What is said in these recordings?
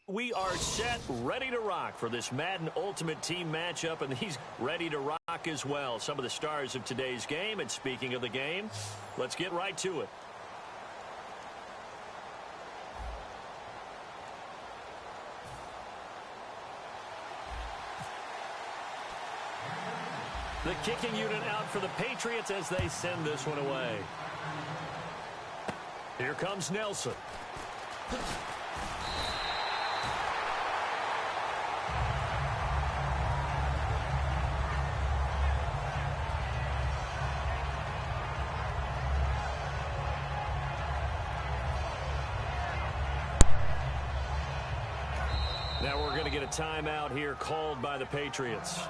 We are set, ready to rock for this Madden Ultimate Team matchup, and he's ready to rock as well. Some of the stars of today's game, and speaking of the game, let's get right to it. The kicking unit out for the Patriots as they send this one away. Here comes Nelson. Now we're going to get a timeout here called by the Patriots.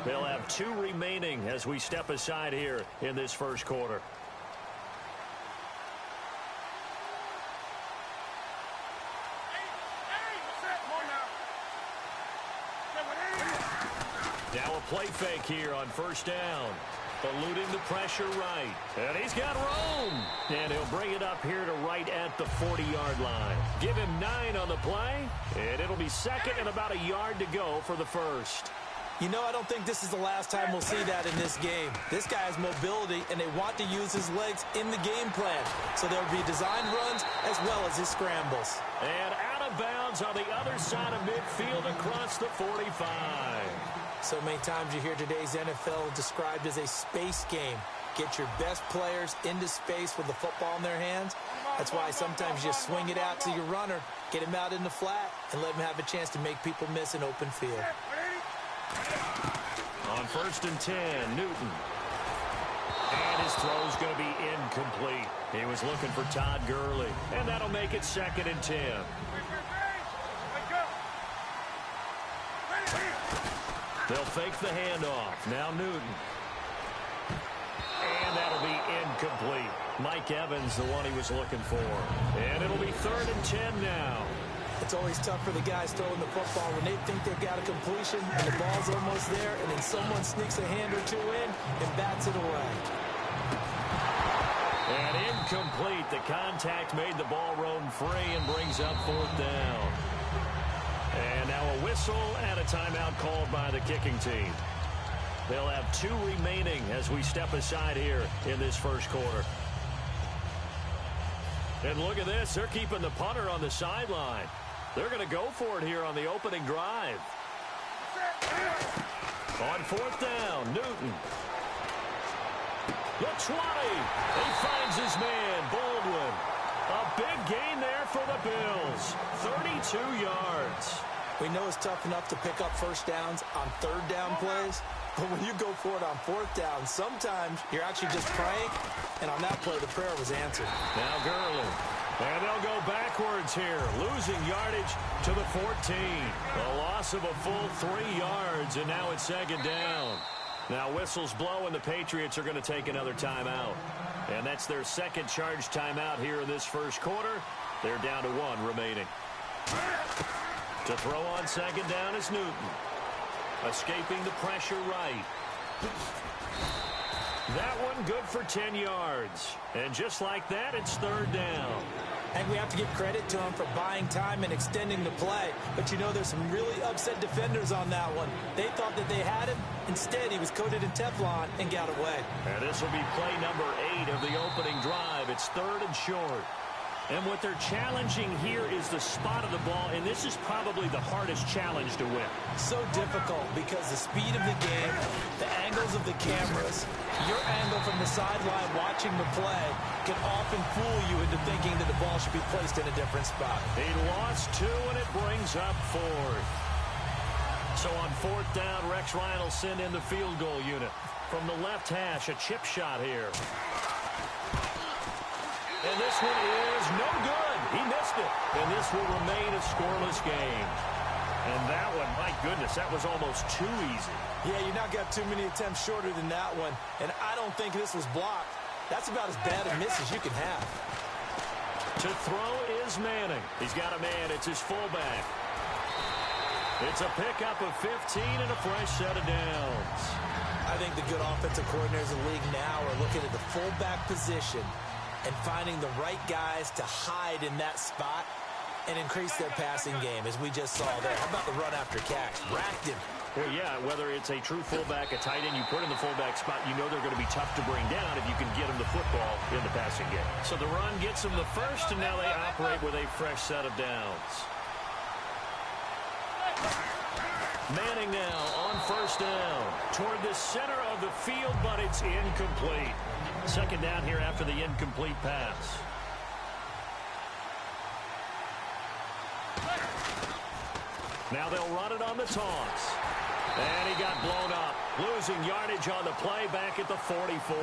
They'll have 2 remaining as we step aside here in this first quarter. Now a play fake here on first down. Eluding the pressure right. And he's got room. And he'll bring it up here to right at the 40-yard line. Give him 9 on the play. And it'll be second and about a yard to go for the first. You know, I don't think this is the last time we'll see that in this game. This guy has mobility, and they want to use his legs in the game plan. So there'll be designed runs as well as his scrambles. And out of bounds on the other side of midfield across the 45. So many times you hear today's NFL described as a space game. Get your best players into space with the football in their hands. That's why sometimes you swing it out to your runner, get him out in the flat, and let him have a chance to make people miss an open field. On first and 10, Newton. And his throw's going to be incomplete. He was looking for Todd Gurley. And that'll make it second and 10. They'll fake the handoff. Now Newton. And that'll be incomplete. Mike Evans, the one he was looking for. And it'll be third and 10 now. It's always tough for the guys throwing the football when they think they've got a completion and the ball's almost there, and then someone sneaks a hand or 2 in and bats it away. And incomplete. The contact made the ball roam free and brings up fourth down. And now a whistle and a timeout called by the kicking team. They'll have 2 remaining as we step aside here in this first quarter. And look at this. They're keeping the punter on the sideline. They're going to go for it here on the opening drive. On fourth down, Newton. The 20. He finds his man, Baldwin. A big gain there for the Bills. 32 yards. We know it's tough enough to pick up first downs on third down plays, but when you go for it on fourth down, sometimes you're actually just praying, and on that play, the prayer was answered. Now Gurley. And they'll go backwards here, losing yardage to the 14. A loss of a full 3 yards, and now it's second down. Now whistles blow, and the Patriots are going to take another timeout. And that's their second charge timeout here in this first quarter. They're down to 1 remaining. To throw on second down is Newton. Escaping the pressure right. That one good for 10 yards. And just like that, it's third down. And we have to give credit to him for buying time and extending the play. But you know, there's some really upset defenders on that one. They thought that they had him. Instead, he was coated in Teflon and got away. And this will be play number 8 of the opening drive. It's third and short. And what they're challenging here is the spot of the ball, and this is probably the hardest challenge to win. So difficult because the speed of the game, the angles of the cameras, your angle from the sideline watching the play can often fool you into thinking that the ball should be placed in a different spot. He lost 2, and it brings up 4th. So on fourth down, Rex Ryan will send in the field goal unit. From the left hash, a chip shot here. And this one is no good. He missed it. And this will remain a scoreless game. And that one, my goodness, that was almost too easy. Yeah, you not got too many attempts shorter than that one. And I don't think this was blocked. That's about as bad a miss as you can have. To throw is Manning. He's got a man. It's his fullback. It's a pickup of 15 and a fresh set of downs. I think the good offensive coordinators in the league now are looking at the fullback position and finding the right guys to hide in that spot and increase their passing game, as we just saw there. How about the run after catch? Racked him. Well, yeah, whether it's a true fullback, a tight end, you put in the fullback spot, you know they're going to be tough to bring down if you can get them the football in the passing game. So the run gets them the first, and now they operate with a fresh set of downs. Manning now on first down toward the center of the field, but it's incomplete. Second down here after the incomplete pass. Now they'll run it on the toss. And he got blown up, losing yardage on the play back at the 44.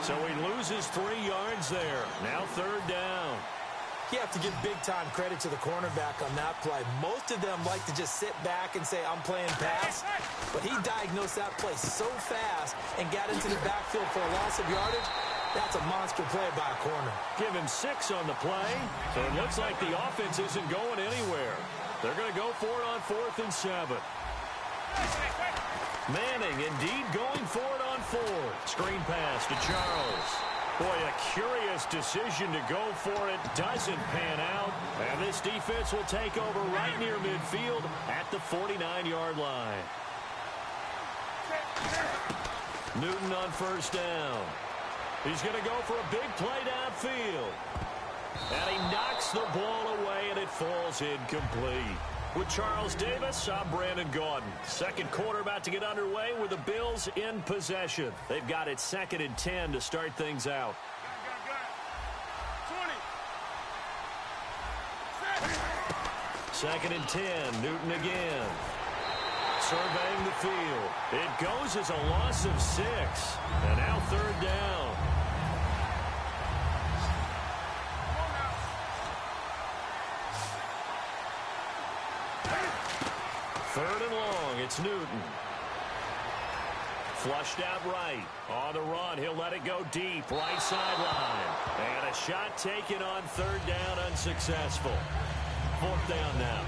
So he loses 3 yards there. Now third down. You have to give big-time credit to the cornerback on that play. Most of them like to just sit back and say, I'm playing pass. But he diagnosed that play so fast and got into the backfield for a loss of yardage. That's a monster play by a corner. Give him 6 on the play. So it looks like the offense isn't going anywhere. They're going to go for it on 4th and 7. Manning indeed going for it on 4th. Screen pass to Charles. Boy, a curious decision to go for it. Doesn't pan out. And this defense will take over right near midfield at the 49-yard line. Newton on first down. He's going to go for a big play downfield. And he knocks the ball away, and it falls incomplete. With Charles Davis, I'm Brandon Gaudin. Second quarter about to get underway with the Bills in possession. They've got it 2nd and 10 to start things out. 2nd and 10, Newton again. Surveying the field. It goes as a loss of 6. And now third down. Third and long, it's Newton. Flushed out right. On the run, he'll let it go deep, right sideline. And a shot taken on third down, unsuccessful. 4th down now.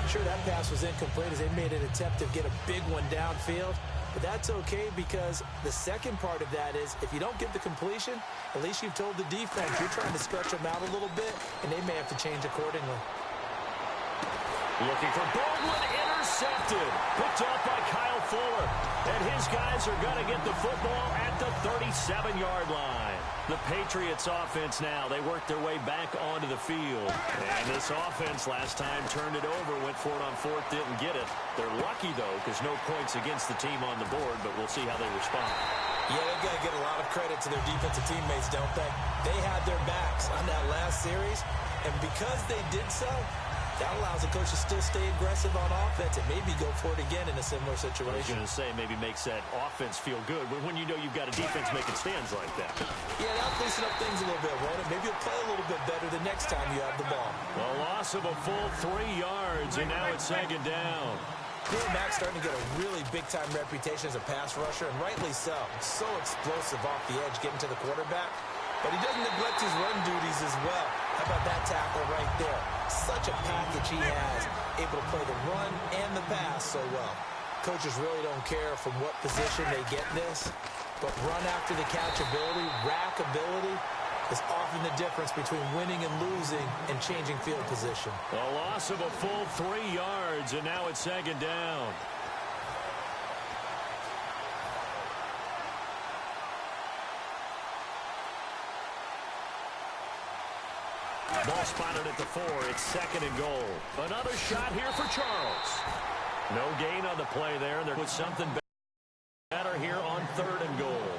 Sure, that pass was incomplete as they made an attempt to get a big one downfield. But that's okay because the second part of that is if you don't get the completion, at least you've told the defense you're trying to stretch them out a little bit, and they may have to change accordingly. Looking for Baldwin, intercepted. Picked off by Kyle Fuller. And his guys are going to get the football at the 37-yard line. The Patriots offense now, they work their way back onto the field. And this offense last time turned it over, went for it on 4th, didn't get it. They're lucky, though, because no points against the team on the board, but we'll see how they respond. Yeah, they've got to get a lot of credit to their defensive teammates, don't they? They had their backs on that last series, and because they did so, that allows the coach to still stay aggressive on offense and maybe go for it again in a similar situation. I was going to say maybe makes that offense feel good when you know you've got a defense making stands like that. Yeah, that'll loosen up things a little bit, won't it? Maybe you'll play a little bit better the next time you have the ball. A loss of a full 3 yards, and now it's 2nd down. Khalil Mack's starting to get a really big-time reputation as a pass rusher, and rightly so. So explosive off the edge, getting to the quarterback. But he doesn't neglect his run duties as well. How about that tackle right there? Such a package he has, able to play the run and the pass so well. Coaches really don't care from what position they get this, but run after the catch ability, rack ability, is often the difference between winning and losing and changing field position. A loss of a full 3 yards, and now it's 2nd down. Ball spotted at the 4. It's 2nd and goal. Another shot here for Charles. No gain on the play there, and there was something better here on 3rd and goal.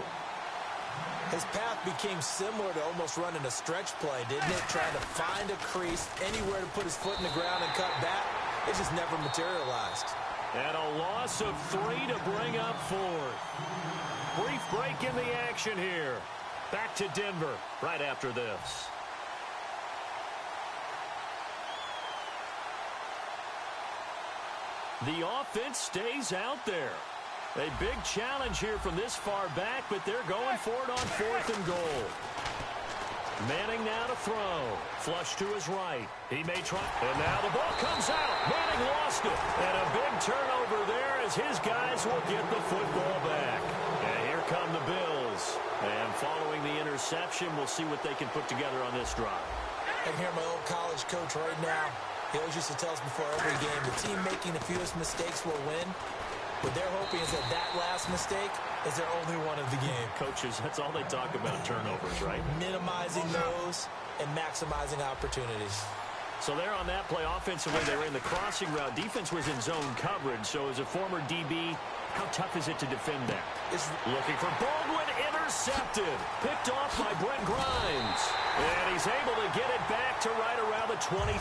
His path became similar to almost running a stretch play, didn't it? Trying to find a crease, anywhere to put his foot in the ground and cut back. It just never materialized. And a loss of 3 to bring up 4th. Brief break in the action here. Back to Denver right after this. The offense stays out there. A big challenge here from this far back, but they're going for it on 4th and goal. Manning now to throw. Flush to his right. He may try. And now the ball comes out. Manning lost it. And a big turnover there as his guys will get the football back. And here come the Bills. And following the interception, we'll see what they can put together on this drive. I can hear my old college coach right now. He always used to tell us before every game, the team making the fewest mistakes will win. What they're hoping is that that last mistake is their only one of the game. Coaches, that's all they talk about, turnovers, right? Minimizing those and maximizing opportunities. So there on that play, offensively, they were in the crossing route. Defense was in zone coverage. So as a former DB, how tough is it to defend that? It's looking for Baldwin, intercepted. Picked off by Brent Grimes. And he's able to get it back to right around the 27.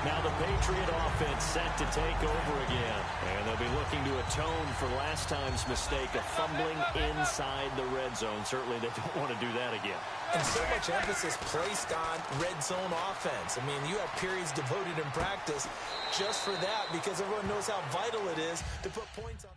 Now the Patriot offense set to take over again. And they'll be looking to atone for last time's mistake of fumbling inside the red zone. Certainly they don't want to do that again. And so much emphasis placed on red zone offense. I mean, you have periods devoted in practice just for that because everyone knows how vital it is to put points on.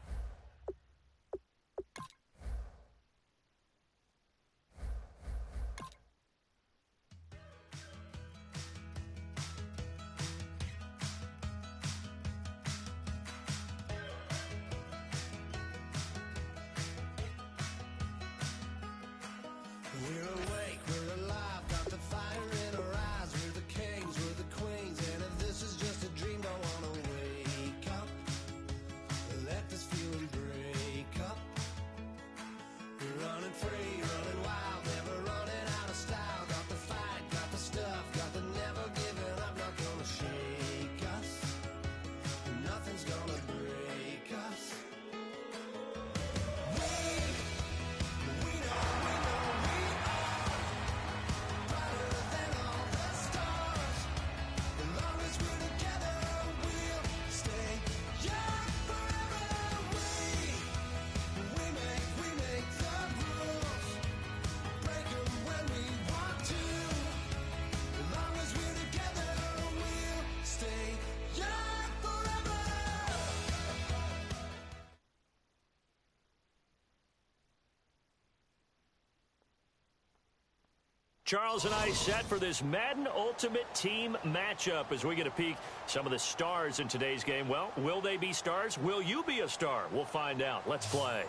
Charles and I set for this Madden Ultimate Team matchup as we get a peek some of the stars in today's game. Well, will they be stars? Will you be a star? We'll find out. Let's play.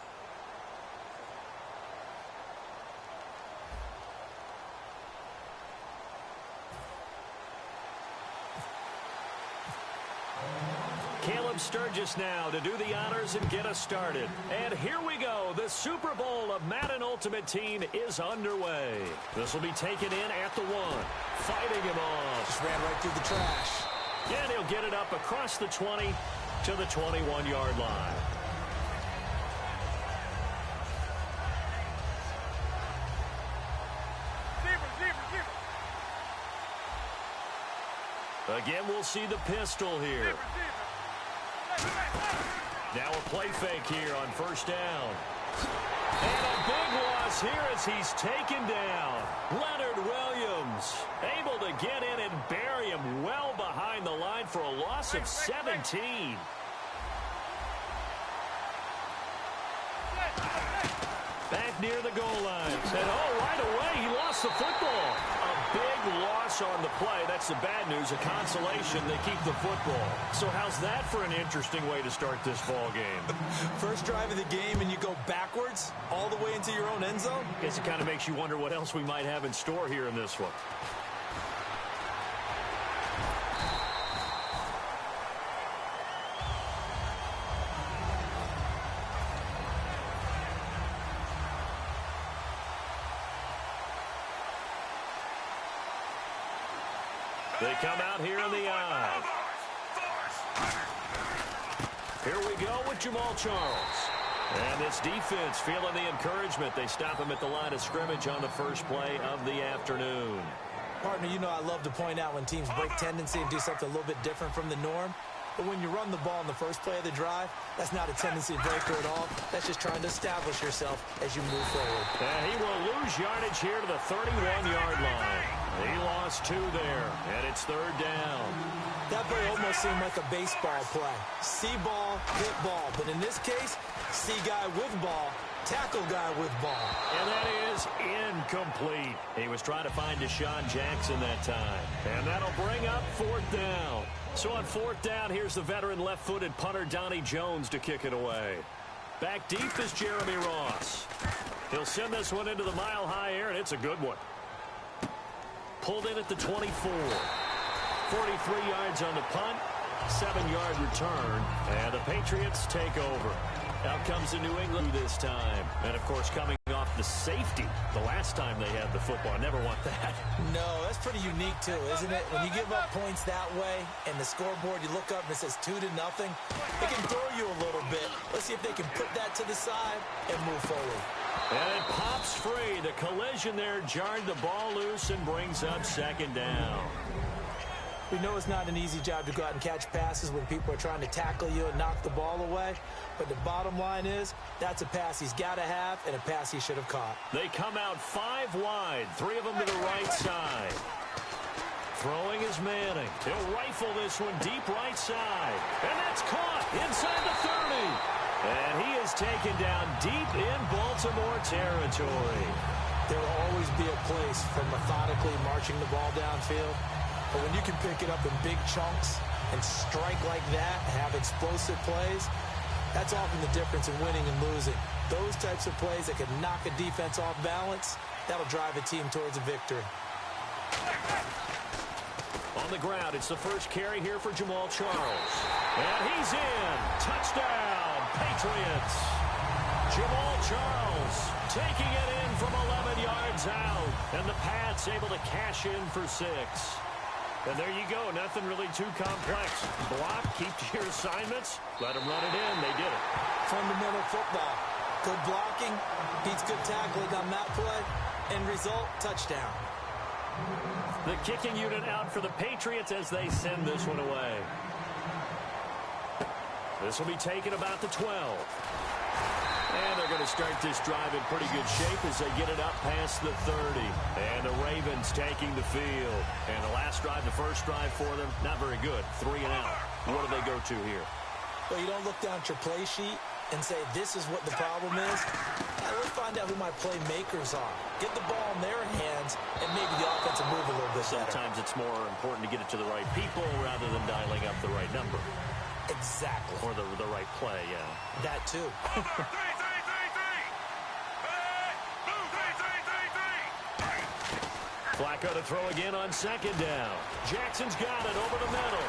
Caleb Sturgis now to do the honors and get us started. And here we go. The Super Bowl of Madden Ultimate Team is underway. This will be taken in at the 1. Fighting him off. Just ran right through the trash. And he'll get it up across the 20 to the 21-yard line. Again, we'll see the pistol here. Now a play fake here on first down. And a big loss here as he's taken down. Leonard Williams able to get in and bury him well behind the line for a loss of 17. Back near the goal line. And right away he lost the football. A big loss on the play. That's the bad news. A consolation, they keep the football. So how's that for an interesting way to start this ball game? First drive of the game and you go backwards all the way into your own end zone? Guess it kind of makes you wonder what else we might have in store here in this one. They come out here in the eye. Here we go with Jamal Charles. And this defense feeling the encouragement. They stop him at the line of scrimmage on the first play of the afternoon. Partner, you know I love to point out when teams break tendency and do something a little bit different from the norm. But when you run the ball in the first play of the drive, that's not a tendency breaker at all. That's just trying to establish yourself as you move forward. And he will lose yardage here to the 31-yard line. He lost 2 there, and it's third down. That play almost seemed like a baseball play. See ball, hit ball. But in this case, see guy with ball, tackle guy with ball. And that is incomplete. He was trying to find Deshaun Jackson that time. And that'll bring up 4th down. So on 4th down, here's the veteran left-footed punter Donnie Jones to kick it away. Back deep is Jeremy Ross. He'll send this one into the mile-high air, and it's a good one. Pulled in at the 24. 43 yards on the punt. 7-yard return. And the Patriots take over. Out comes the New England this time. And, of course, coming off the safety the last time they had the football. I never want that. No, that's pretty unique, too, isn't it? When you give up points that way and the scoreboard, you look up and it says 2-0, it can throw you a little bit. Let's see if they can put that to the side and move forward. And it pops free. The collision there jarred the ball loose and brings up second down. We know it's not an easy job to go out and catch passes when people are trying to tackle you and knock the ball away. But the bottom line is that's a pass he's got to have and a pass he should have caught. They come out 5 wide, 3 of them to the right side. Throwing is Manning. He'll rifle this one deep right side. And that's caught inside the 30. And he is taken down deep in Baltimore territory. There will always be a place for methodically marching the ball downfield. But when you can pick it up in big chunks and strike like that, have explosive plays, that's often the difference in winning and losing. Those types of plays that can knock a defense off balance, that'll drive a team towards a victory. On the ground, it's the first carry here for Jamaal Charles. And he's in. Touchdown, Patriots. Jamaal Charles taking it in from 11 yards out. And the Pats able to cash in for 6. And there you go. Nothing really too complex. Block, keep to your assignments, let them run it in. They did it. Fundamental football. Good blocking, beats good tackling on that play. End result, touchdown. The kicking unit out for the Patriots as they send this one away. This will be taken about the 12. And they're going to start this drive in pretty good shape as they get it up past the 30. And the Ravens taking the field. And the last drive, the first drive for them, not very good. 3 and out. What do they go to here? Well, you don't look down at your play sheet and say, this is what the problem is. Now, let's find out who my playmakers are. Get the ball in their hands, and maybe the offense will move a little bit better. Sometimes it's more important to get it to the right people rather than dialing up the right number. Exactly. Or the right play, yeah. That, too. Flacco to throw again on second down. Jackson's got it over the middle.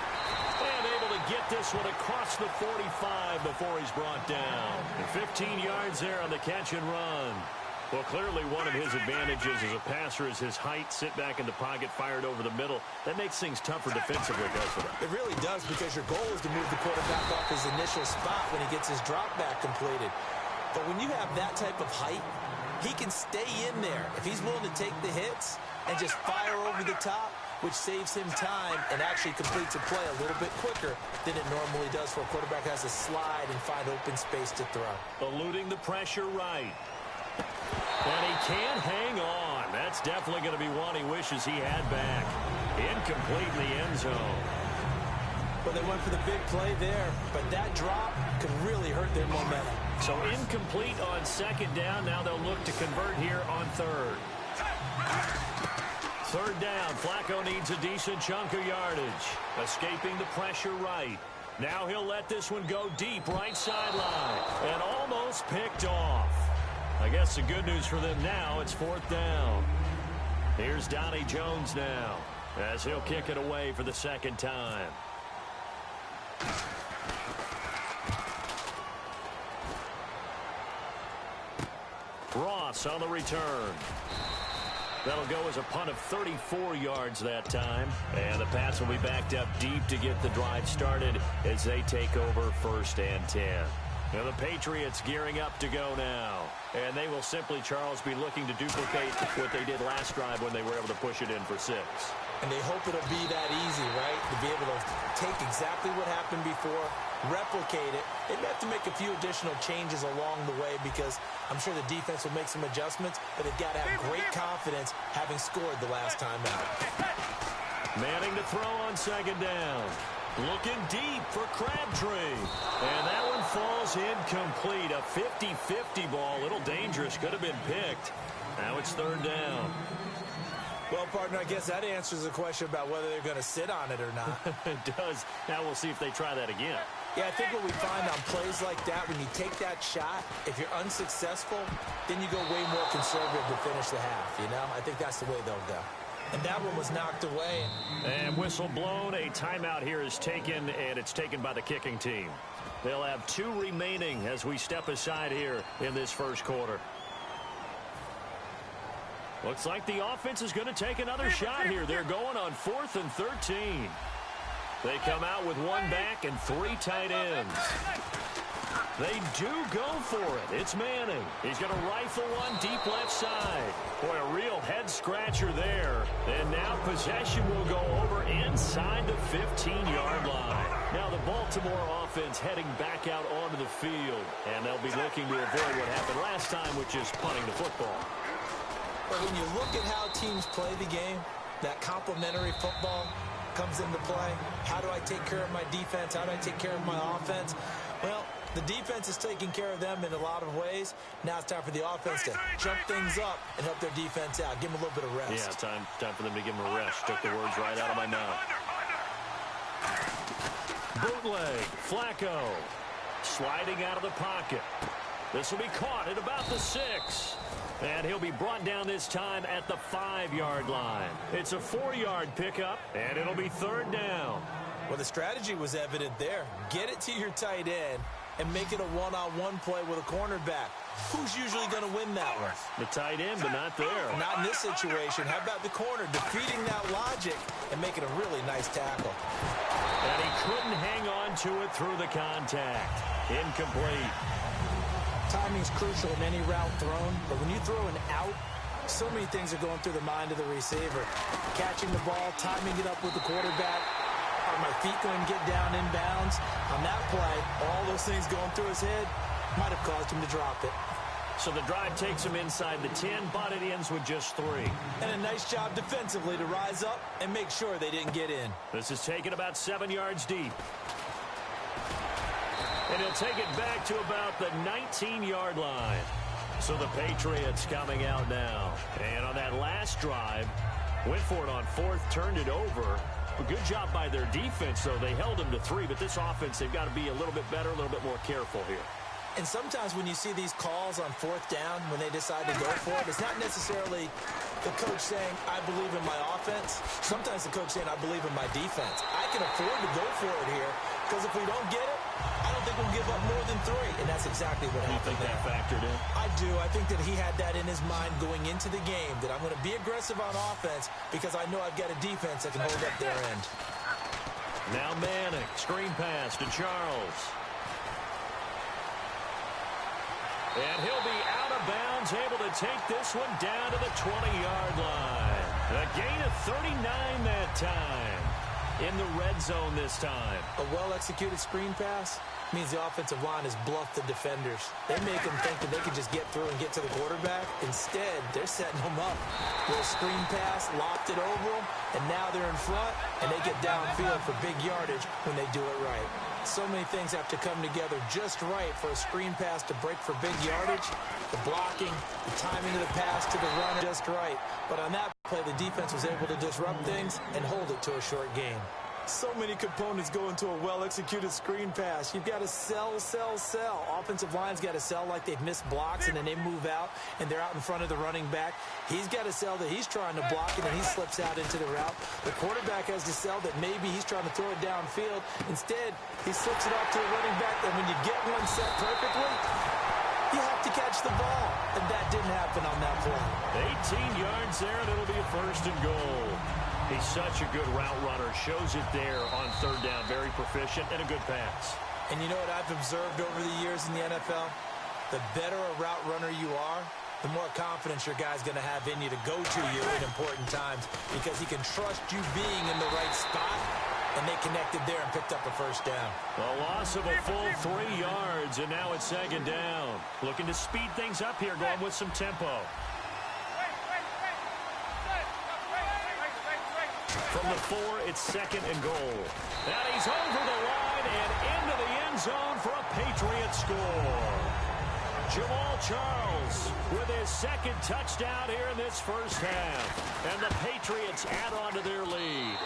And able to get this one across the 45 before he's brought down. And 15 yards there on the catch and run. Well, clearly one of his advantages as a passer is his height. Sit back in the pocket, fired over the middle. That makes things tougher defensively, doesn't it? It really does, because your goal is to move the quarterback off his initial spot when he gets his drop back completed. But when you have that type of height, he can stay in there if he's willing to take the hits and just fire over the top, which saves him time and actually completes a play a little bit quicker than it normally does for a quarterback who has to slide and find open space to throw. Eluding the pressure right. And he can't hang on. That's definitely going to be one he wishes he had back. Incomplete in the end zone. Well, they went for the big play there, but that drop could really hurt their momentum. So incomplete on second down. Now they'll look to convert here on third. Third down. Flacco needs a decent chunk of yardage. Escaping the pressure right. Now he'll let this one go deep right sideline. And almost picked off. I guess the good news for them now, it's fourth down. Here's Donnie Jones now as he'll kick it away for the second time. Ross on the return. That'll go as a punt of 34 yards that time. And the Pats will be backed up deep to get the drive started as they take over first and 10. Now the Patriots gearing up to go now. And they will simply, Charles, be looking to duplicate what they did last drive when they were able to push it in for 6. And they hope it'll be that easy, right? To be able to take exactly what happened before, replicate it. They may have to make a few additional changes along the way because I'm sure the defense will make some adjustments, but they've got to have great confidence having scored the last time out. Manning to throw on second down. Looking deep for Crabtree. And that one falls incomplete. A 50-50 ball. A little dangerous. Could have been picked. Now it's third down. Well, partner, I guess that answers the question about whether they're going to sit on it or not. It does. Now we'll see if they try that again. Yeah, I think what we find on plays like that, when you take that shot, if you're unsuccessful, then you go way more conservative to finish the half, you know? I think that's the way they'll go. And that one was knocked away. And whistle blown. A timeout here is taken, and it's taken by the kicking team. They'll have 2 remaining as we step aside here in this first quarter. Looks like the offense is going to take another shot here. They're going on 4th and 13. They come out with 1 back and 3 tight ends. They do go for it. It's Manning. He's going to rifle one deep left side. Boy, a real head-scratcher there. And now possession will go over inside the 15-yard line. Now the Baltimore offense heading back out onto the field. And they'll be looking to avoid what happened last time, which is punting the football. But when you look at how teams play the game, that complementary football comes into play. How do I take care of my defense? How do I take care of my offense? Well, the defense is taking care of them in a lot of ways. Now it's time for the offense to jump things up and help their defense out. Give them a little bit of rest. Yeah, time for them to give them a rest. Took the words right out of my mouth. Bootleg, Flacco, sliding out of the pocket. This will be caught at about the 6. And he'll be brought down this time at the 5-yard line. It's a 4-yard pickup, and it'll be 3rd down. Well, the strategy was evident there. Get it to your tight end and make it a one-on-one play with a cornerback. Who's usually going to win that one? The tight end, but not there. Not in this situation. How about the corner defeating that logic and making a really nice tackle? And he couldn't hang on to it through the contact. Incomplete. Timing's crucial in any route thrown, but when you throw an out, so many things are going through the mind of the receiver. Catching the ball, timing it up with the quarterback. Are my feet going to get down in bounds? On that play, all those things going through his head might have caused him to drop it. So the drive takes him inside the 10, but it ends with just 3. And a nice job defensively to rise up and make sure they didn't get in. This is taken about 7 yards deep. And he'll take it back to about the 19-yard line. So the Patriots coming out now. And on that last drive, went for it on 4th, turned it over. A good job by their defense, though. They held them to 3, but this offense, they've got to be a little bit better, a little bit more careful here. And sometimes when you see these calls on 4th down, when they decide to go for it, it's not necessarily the coach saying, I believe in my offense. Sometimes the coach saying, I believe in my defense. I can afford to go for it here, because if we don't get it, I don't think we'll give up more than 3. And that's exactly what happened there. You think that factored in? I do. I think that he had that in his mind going into the game, that I'm going to be aggressive on offense because I know I've got a defense that can hold up their end. Now Manning, screen pass to Charles. And he'll be out of bounds, able to take this one down to the 20-yard line. A gain of 39 that time. In the red zone this time. A well-executed screen pass means the offensive line has bluffed the defenders. They make them think that they can just get through and get to the quarterback. Instead, they're setting them up. Little screen pass, lopped it over them, and now they're in front, and they get downfield for big yardage when they do it right. So many things have to come together just right for a screen pass to break for big yardage. The blocking, the timing of the pass to the run just right. But on that play, the defense was able to disrupt things and hold it to a short game. So many components go into a well-executed screen pass. You've got to sell. Offensive line's got to sell like they've missed blocks, and then they move out, and they're out in front of the running back. He's got to sell that he's trying to block it, and he slips out into the route. The quarterback has to sell that maybe he's trying to throw it downfield. Instead, he slips it off to the running back, and when you get one set perfectly, you have to catch the ball, and that didn't happen on that play. 18 yards there, and it'll be a 1st and goal. He's such a good route runner. Shows it there on 3rd down. Very proficient and a good pass. And you know what I've observed over the years in the NFL? The better a route runner you are, the more confidence your guy's going to have in you to go to you in important times because he can trust you being in the right spot, and they connected there and picked up a 1st down. A loss of a full 3 yards, and now it's 2nd down. Looking to speed things up here, going with some tempo. From the 4, it's 2nd and goal. And he's over the line and into the end zone for a Patriots score. Jamal Charles with his 2nd touchdown here in this first half. And the Patriots add on to their lead.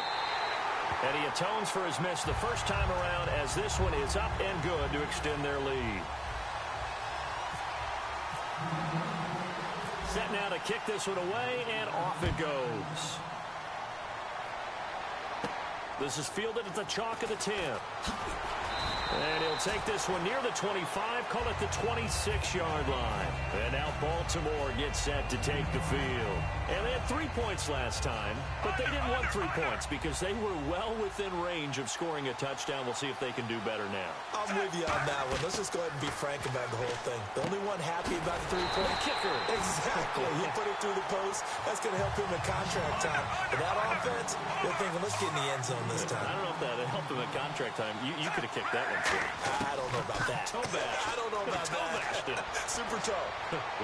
And he atones for his miss the first time around as this one is up and good to extend their lead. Set now to kick this one away, and off it goes. This is fielded at the chalk of the 10. And he'll take this one near the 25, call it the 26-yard line. And now Baltimore gets set to take the field. And they had 3 points last time, but they didn't want 3 points because they were well within range of scoring a touchdown. We'll see if they can do better now. I'm with you on that one. Let's just go ahead and be frank about the whole thing. The only one happy about the 3-point kicker. Exactly. He put it through the post. That's going to help him in contract time. But that offense, they're thinking, let's get in the end zone this time. I don't know if that helped him in contract time. You could have kicked that one. I don't know about that. Toe bash. I don't know about that. Super toe.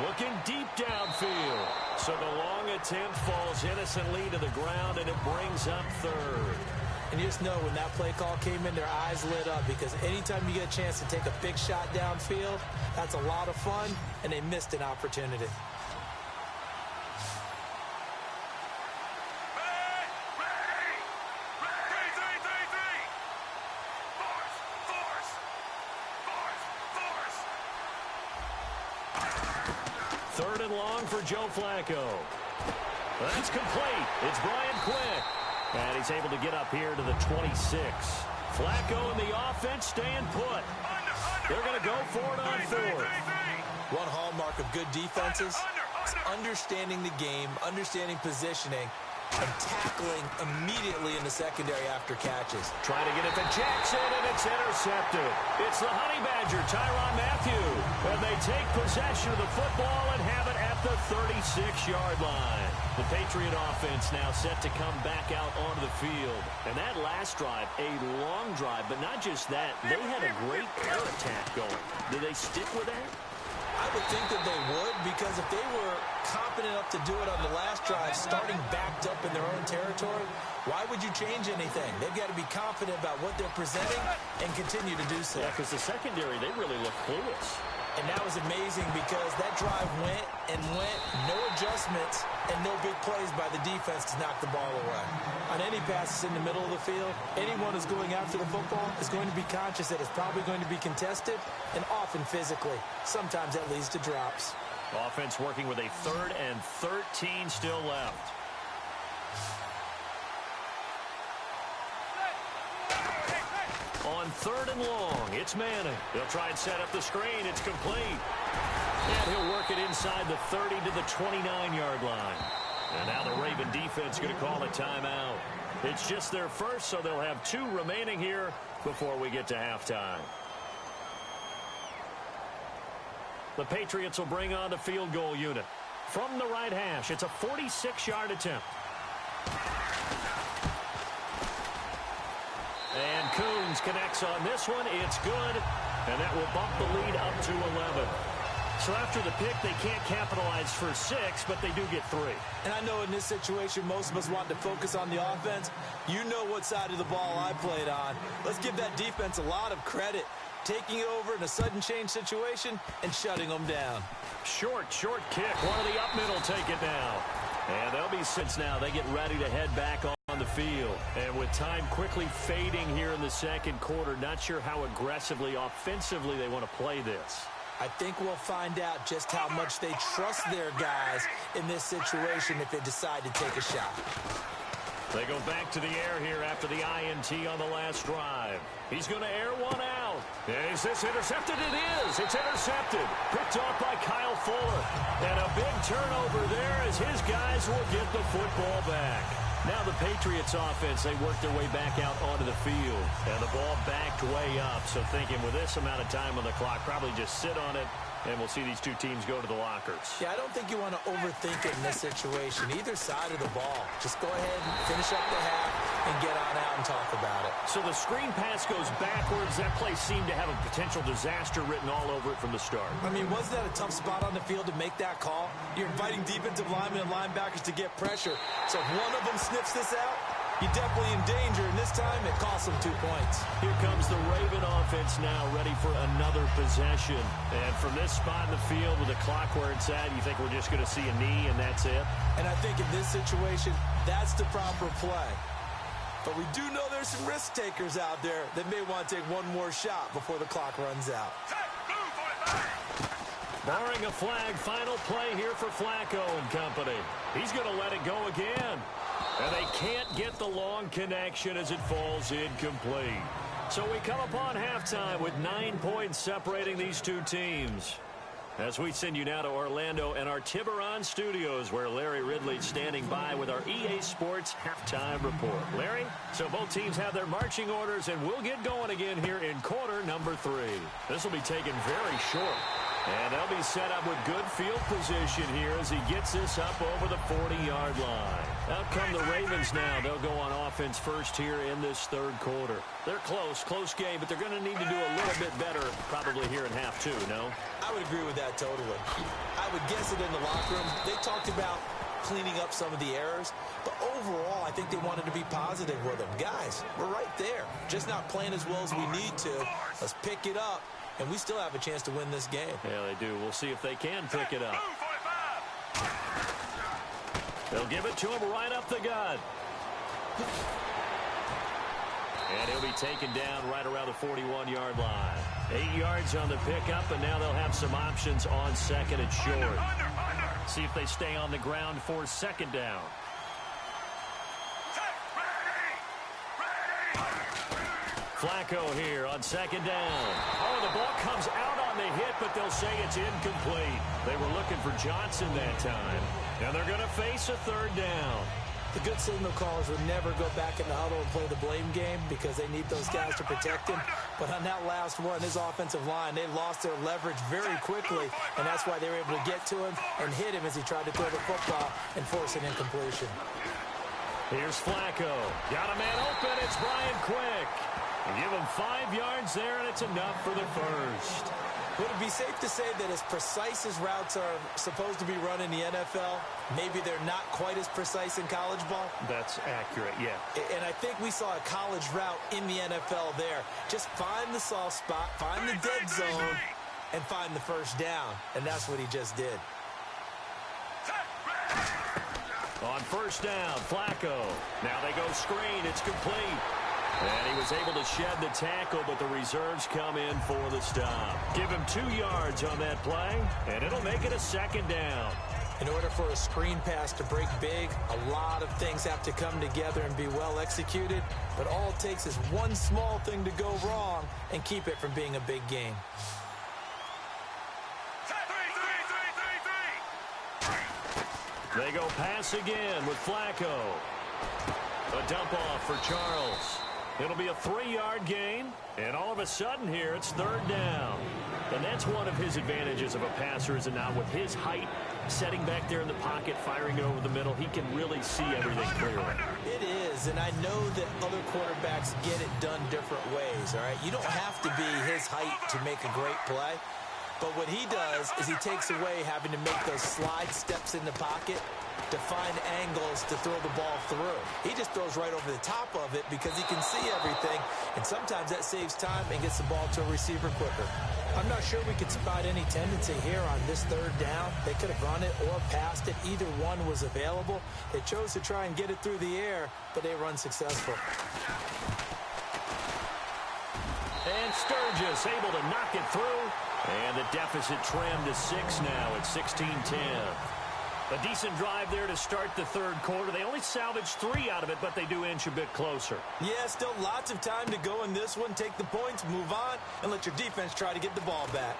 Looking deep downfield. So the long attempt falls innocently to the ground, and it brings up third. And you just know when that play call came in, their eyes lit up because anytime you get a chance to take a big shot downfield, that's a lot of fun, and they missed an opportunity. Third and long for Joe Flacco. That's complete. It's Brian Quick. And he's able to get up here to the 26. Flacco and the offense staying put. They're going to go for it on fourth. One hallmark of good defenses is understanding the game, understanding positioning, and tackling immediately in the secondary after catches. Trying to get it to Jackson, and it's intercepted. It's the Honey Badger, Tyrann Mathieu. And they take possession of the football and have it at the 36-yard line. The Patriot offense now set to come back out onto the field. And that last drive, a long drive, but not just that. They had a great air attack going. Did they stick with that? I would think that they would, because if they were confident enough to do it on the last drive, starting backed up in their own territory, why would you change anything? They've got to be confident about what they're presenting and continue to do so. Yeah, because the secondary, they really look clueless. And that was amazing because that drive went and went, no adjustments, and no big plays by the defense to knock the ball away. On any passes in the middle of the field, anyone who's going after the football is going to be conscious that it's probably going to be contested, and often physically. Sometimes that leads to drops. Offense working with a 3rd and 13 still left. On 3rd and long, it's Manning. He'll try and set up the screen. It's complete. And he'll work it inside the 30 to the 29-yard line. And now the Raven defense going to call a timeout. It's just their first, so they'll have 2 remaining here before we get to halftime. The Patriots will bring on the field goal unit. From the right hash, it's a 46-yard attempt. And Coons connects on this one. It's good. And that will bump the lead up to 11. So after the pick, they can't capitalize for 6, but they do get 3. And I know in this situation, most of us want to focus on the offense. You know what side of the ball I played on. Let's give that defense a lot of credit. Taking over in a sudden change situation and shutting them down. Short kick. One of the up middle take it now. And they'll be since now. They get ready to head back on the field. And with time quickly fading here in the second quarter, not sure how aggressively, offensively they want to play this. I think we'll find out just how much they trust their guys in this situation if they decide to take a shot. They go back to the air here after the INT on the last drive. He's going to air one out. Is this intercepted? It is. It's intercepted. Picked off by Kyle Fuller. And a big turnover there as his guys will get the football back. Now the Patriots offense, they work their way back out onto the field. And the ball backed way up. So thinking with this amount of time on the clock, probably just sit on it. And we'll see these 2 teams go to the lockers. Yeah, I don't think you want to overthink it in this situation. Either side of the ball. Just go ahead and finish up the half and get on out and talk about it. So the screen pass goes backwards. That play seemed to have a potential disaster written all over it from the start. I mean, wasn't that a tough spot on the field to make that call? You're inviting defensive linemen and linebackers to get pressure. So if one of them sniffs this out, you're definitely in danger, and this time it costs them 2 points. Here comes the Raven offense now, ready for another possession. And from this spot in the field with the clock where it's at, you think we're just going to see a knee and that's it? And I think in this situation, that's the proper play. But we do know there's some risk takers out there that may want to take one more shot before the clock runs out. Barring a flag, final play here for Flacco and company. He's going to let it go again. And they can't get the long connection as it falls incomplete. So we come upon halftime with 9 points separating these two teams. As we send you now to Orlando and our Tiburon studios, where Larry Ridley's standing by with our EA Sports halftime report. Larry, so both teams have their marching orders, and we'll get going again here in quarter number 3. This will be taken very short. And they'll be set up with good field position here as he gets this up over the 40-yard line. Out come the Ravens now. They'll go on offense first here in this third quarter. They're close game, but they're going to need to do a little bit better probably here in half 2, no? I would agree with that totally. I would guess it in the locker room. They talked about cleaning up some of the errors, but overall, I think they wanted to be positive with them. Guys, we're right there. Just not playing as well as we need to. Let's pick it up. And we still have a chance to win this game. Yeah, they do. We'll see if they can pick it up. They'll give it to him right up the gut. And he'll be taken down right around the 41-yard line. 8 yards on the pickup, and now they'll have some options on second and short. See if they stay on the ground for second down. Flacco here on second down. Oh, the ball comes out on the hit, but they'll say it's incomplete. They were looking for Johnson that time. And they're going to face a third down. The good signal callers would never go back in the huddle and play the blame game because they need those guys to protect him. But on that last one, his offensive line, they lost their leverage very quickly, and that's why they were able to get to him and hit him as he tried to throw the football and force an incompletion. Here's Flacco. Got a man open. It's Brian Quick. Give him 5 yards there, and it's enough for the first. Would it be safe to say that as precise as routes are supposed to be run in the NFL, maybe they're not quite as precise in college ball? That's accurate, yeah. And I think we saw a college route in the NFL there. Just find the soft spot, find the dead zone, and find the first down. And that's what he just did. On first down, Flacco. Now they go screen. It's complete. And he was able to shed the tackle, but the reserves come in for the stop. Give him 2 yards on that play, and it'll make it a second down. In order for a screen pass to break big, a lot of things have to come together and be well executed, but all it takes is one small thing to go wrong and keep it from being a big game. They go pass again with Flacco. A dump off for Charles. It'll be a 3-yard gain, and all of a sudden here it's third down. And that's one of his advantages of a passer, is it not? With his height, setting back there in the pocket, firing it over the middle, he can really see everything clearly. It is, and I know that other quarterbacks get it done different ways, all right? You don't have to be his height to make a great play. But what he does is he takes away having to make those slide steps in the pocket to find angles to throw the ball through. He just throws right over the top of it because he can see everything, and sometimes that saves time and gets the ball to a receiver quicker. I'm not sure we could spot any tendency here on this third down. They could have run it or passed it. Either one was available. They chose to try and get it through the air, but they were unsuccessful. And Sturgis able to knock it through. And the deficit trimmed to 6 now at 16-10. A decent drive there to start the third quarter. They only salvaged 3 out of it, but they do inch a bit closer. Yeah, still lots of time to go in this one. Take the points, move on, and let your defense try to get the ball back.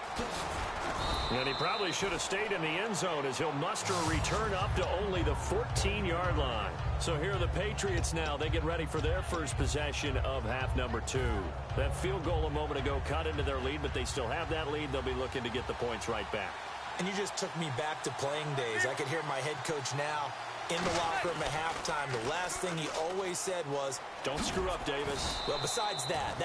And he probably should have stayed in the end zone as he'll muster a return up to only the 14-yard line. So here are the Patriots now. They get ready for their first possession of half number 2. That field goal a moment ago cut into their lead, but they still have that lead. They'll be looking to get the points right back. And you just took me back to playing days. I could hear my head coach now in the locker room at halftime. The last thing he always said was, "Don't screw up, Davis." Well, besides that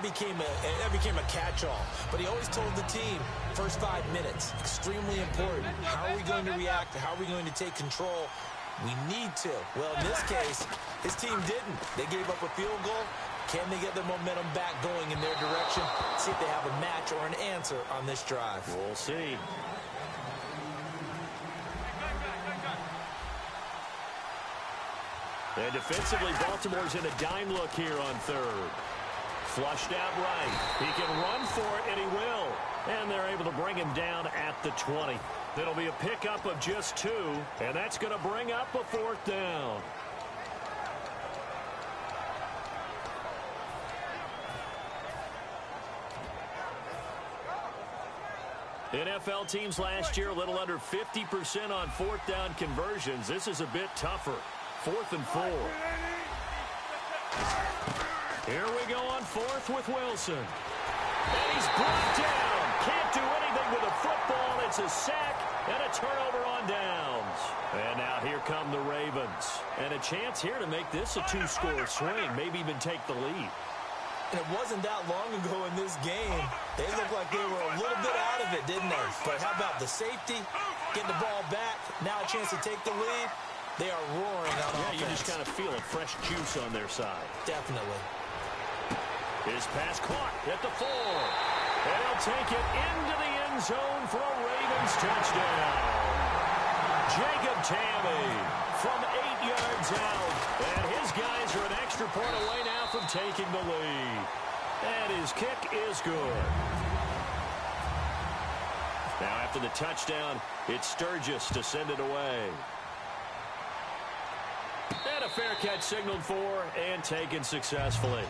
became a catch-all. But he always told the team, first 5 minutes, extremely important. How are we going to react? How are we going to take control? We need to. Well, in this case, his team didn't. They gave up a field goal. Can they get the momentum back going in their direction? See if they have a match or an answer on this drive. We'll see. And defensively, Baltimore's in a dime look here on third. Flushed out right. He can run for it, and he will. And they're able to bring him down at the 20. It'll be a pickup of just 2, and that's going to bring up a 4th down. NFL teams last year, a little under 50% on fourth down conversions. This is a bit tougher. 4th and 4. Here we go on 4th with Wilson. And he's brought down. Can't do anything with a football. It's a sack and a turnover on downs. And now here come the Ravens. And a chance here to make this a 2-score swing, maybe even take the lead. And it wasn't that long ago in this game. They looked like they were a little bit out of it, didn't they? But how about the safety? Getting the ball back. Now a chance to take the lead. They are roaring on offense. You just kind of feel it. Fresh juice on their side. Definitely. His pass caught at the 4. And he'll take it into the end zone for a Ravens touchdown. Jacob Tamme from 8 yards out. And his guys are an extra point away now from taking the lead. And his kick is good. Now after the touchdown, it's Sturgis to send it away. And a fair catch signaled for and taken successfully.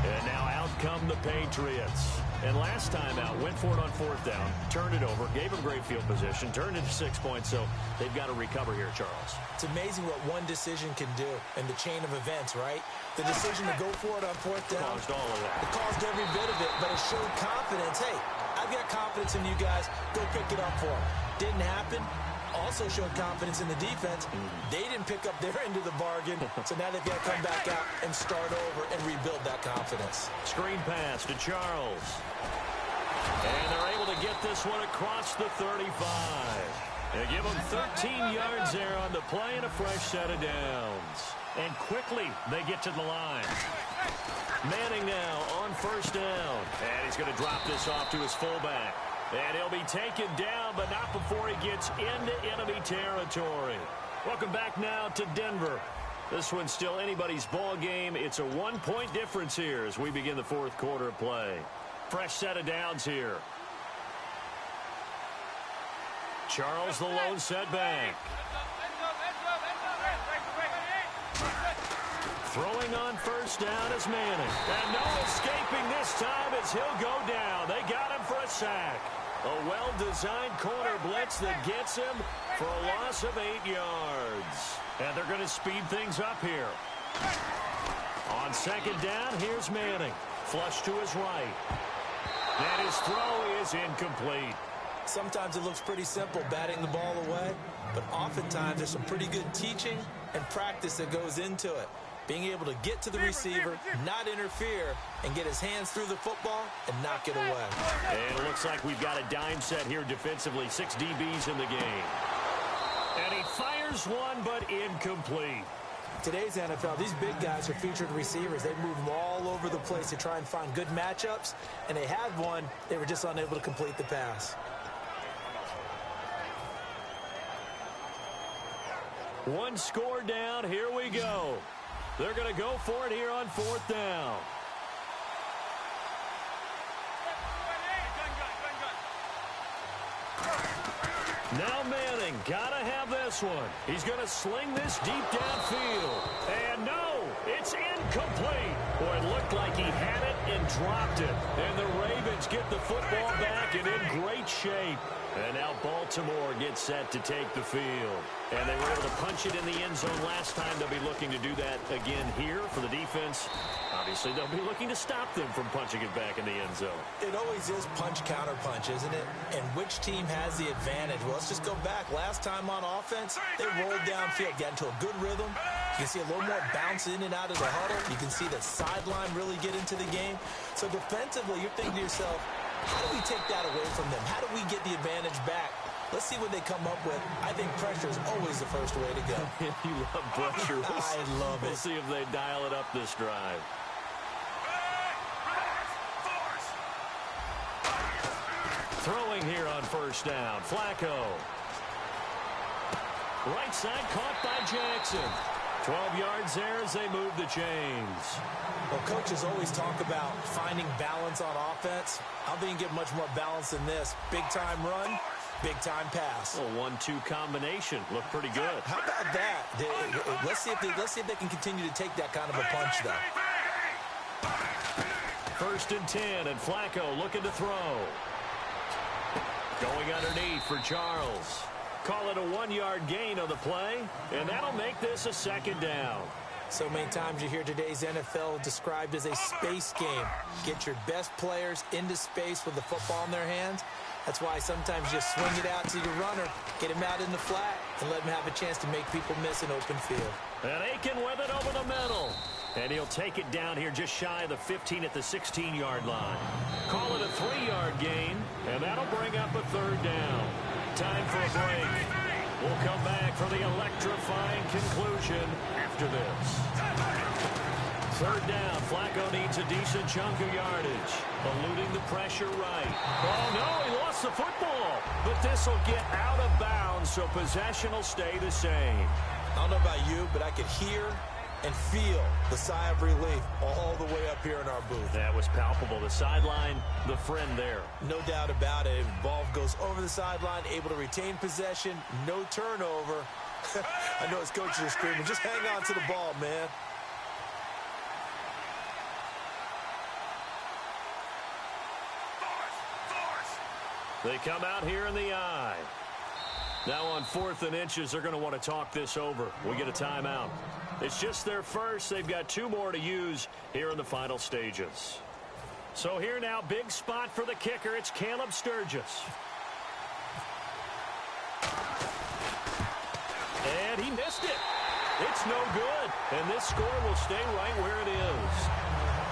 And now out come the Patriots. And last time out, went for it on 4th down, turned it over, gave them great field position, turned it to 6 points, so they've got to recover here, Charles. It's amazing what one decision can do in the chain of events, right? The decision to go for it on 4th down. Caused all of that. It caused every bit of it, but it showed confidence. Hey, I've got confidence in you guys. Go pick it up for them. Didn't happen. Also showed confidence in the defense. They didn't pick up their end of the bargain, so now they've got to come back out and start over and rebuild that confidence. Screen pass to Charles. And they're able to get this one across the 35. They give them 13 yards there on the play and a fresh set of downs. And quickly they get to the line. Manning now on 1st down. And he's going to drop this off to his fullback. And he'll be taken down, but not before he gets into enemy territory. Welcome back now to Denver. This one's still anybody's ball game. It's a 1-point difference here as we begin the 4th quarter of play. Fresh set of downs here. Charles the lone setback. Throwing on 1st down is Manning. And no escaping this time as he'll go down. They got him for a sack. A well-designed corner blitz that gets him for a loss of 8 yards. And they're going to speed things up here. On 2nd down, here's Manning. Flush to his right. And his throw is incomplete. Sometimes it looks pretty simple, batting the ball away. But oftentimes there's some pretty good teaching and practice that goes into it. Being able to get to the receiver, not interfere, and get his hands through the football and knock it away. And it looks like we've got a dime set here defensively. 6 DBs in the game. And he fires one, but incomplete. Today's NFL, these big guys are featured receivers. They move them all over the place to try and find good matchups. And they had one. They were just unable to complete the pass. One score down. Here we go. They're going to go for it here on 4th down. Now Manning, gotta have this one. He's going to sling this deep downfield. And no, it's incomplete. Boy, it looked like he had it and dropped it. And the Ravens get the football back and in great shape. And now Baltimore gets set to take the field. And they were able to punch it in the end zone last time. They'll be looking to do that again here for the defense. Obviously, they'll be looking to stop them from punching it back in the end zone. It always is punch-counter-punch, isn't it? And which team has the advantage? Well, let's just go back. Last time on offense, they rolled downfield, got into a good rhythm. You can see a little more bounce in and out of the huddle. You can see the sideline really get into the game. So defensively, you're thinking to yourself, how do we take that away from them? How do we get the advantage back? Let's see what they come up with. I think pressure is always the first way to go. You love pressure. I love it. We'll see if they dial it up this drive. Throwing here on 1st down. Flacco. Right side caught by Jackson. 12 yards there as they move the chains. Well, coaches always talk about finding balance on offense. I don't think you get much more balance than this. Big-time run, big-time pass. A 1-2 combination. Looked pretty good. How about that? Let's see if they can continue to take that kind of a punch, though. 1st and 10, and Flacco looking to throw. Going underneath for Charles. Call it a 1-yard gain on the play, and that'll make this a second down. So many times you hear today's NFL described as a space game. Get your best players into space with the football in their hands. That's why sometimes you just swing it out to your runner, get him out in the flat, and let him have a chance to make people miss an open field. And Aiken with it over the middle. And he'll take it down here just shy of the 15 at the 16-yard line. Call it a 3-yard gain, and that'll bring up a third down. Time for a break. We'll come back for the electrifying conclusion after this. Third down. Flacco needs a decent chunk of yardage. Eluding the pressure right. Oh, no, he lost the football. But this will get out of bounds, so possession will stay the same. I don't know about you, but I could hear and feel the sigh of relief all the way up here in our booth. That was palpable. The sideline, the friend there. No doubt about it. Ball goes over the sideline, able to retain possession, no turnover. I know his coaches are screaming, just hang on to the ball, man. They come out here in the eye. Now on 4th and inches, they're going to want to talk this over. We get a timeout. It's just their first. They've got 2 more to use here in the final stages. So here now, big spot for the kicker. It's Caleb Sturgis. And he missed it. It's no good. And this score will stay right where it is.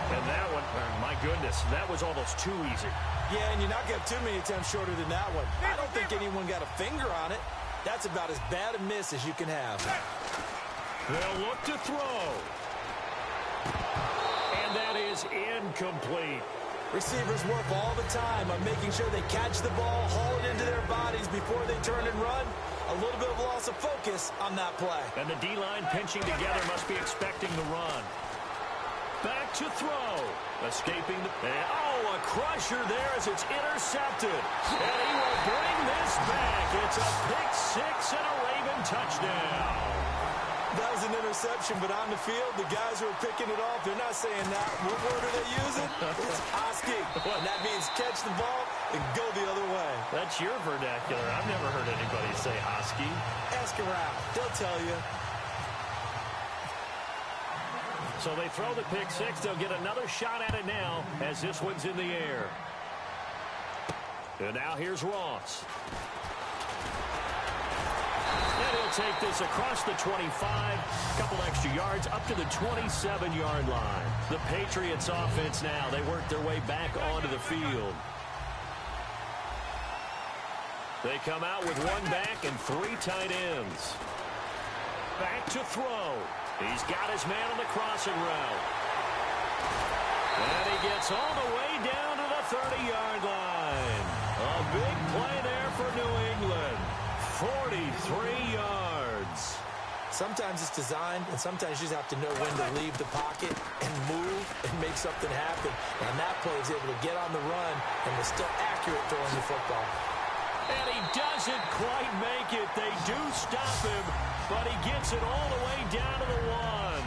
And that one, my goodness, that was almost too easy. Yeah, and you're not going to have too many attempts shorter than that one. I don't think anyone got a finger on it. That's about as bad a miss as you can have. They'll look to throw. And that is incomplete. Receivers work all the time on making sure they catch the ball, haul it into their bodies before they turn and run. A little bit of loss of focus on that play. And the D-line pinching together must be expecting the run. Back to throw. Escaping the... Oh, a crusher there as it's intercepted. And he will bring this back. It's a pick six and a Raven touchdown. That was an interception, but on the field, the guys who are picking it off, they're not saying that. What word are they using? It's Hosky. And that means catch the ball and go the other way. That's your vernacular. I've never heard anybody say Hosky. Ask around. They'll tell you. So they throw the pick six. They'll get another shot at it now as this one's in the air. And now here's Ross. And he'll take this across the 25. A couple extra yards up to the 27-yard line. The Patriots offense now. They work their way back onto the field. They come out with 1 back and 3 tight ends. Back to throw. He's got his man on the crossing route. And he gets all the way down to the 30-yard line. A big play there for New England. 43 yards. Sometimes it's designed, and sometimes you just have to know when to leave the pocket and move and make something happen. And that play is able to get on the run and was still accurate throwing the football. And he doesn't quite make it. They do stop him, but he gets it all the way down to the 1.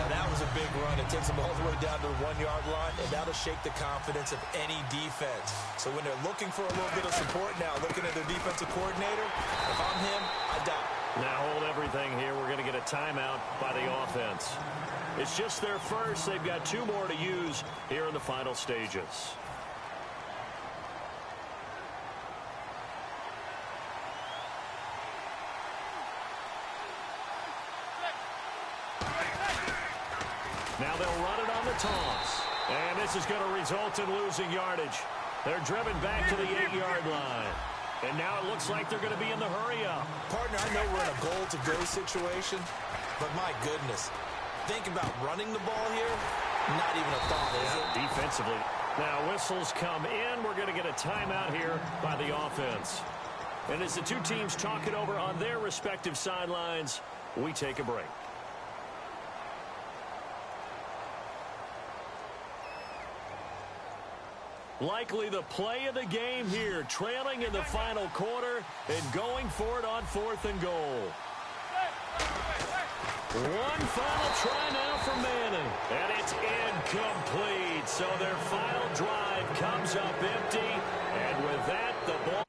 Now, that was a big run. It takes him all the way down to the 1-yard line, and that'll shake the confidence of any defense. So when they're looking for a little bit of support now, looking at their defensive coordinator, if I'm him, I doubt. Now hold everything here. We're going to get a timeout by the offense. It's just their first. They've got 2 more to use here in the final stages. Now they'll run it on the toss. And this is going to result in losing yardage. They're driven back to the 8-yard line. And now it looks like they're going to be in the hurry-up. Partner, I know we're in a goal-to-go situation, but my goodness, think about running the ball here. Not even a thought, is it? Defensively. Now whistles come in. We're going to get a timeout here by the offense. And as the 2 teams talk it over on their respective sidelines, we take a break. Likely the play of the game here, trailing in the final quarter and going for it on 4th and goal. One final try now for Manning, and it's incomplete. So their final drive comes up empty, and with that, the ball...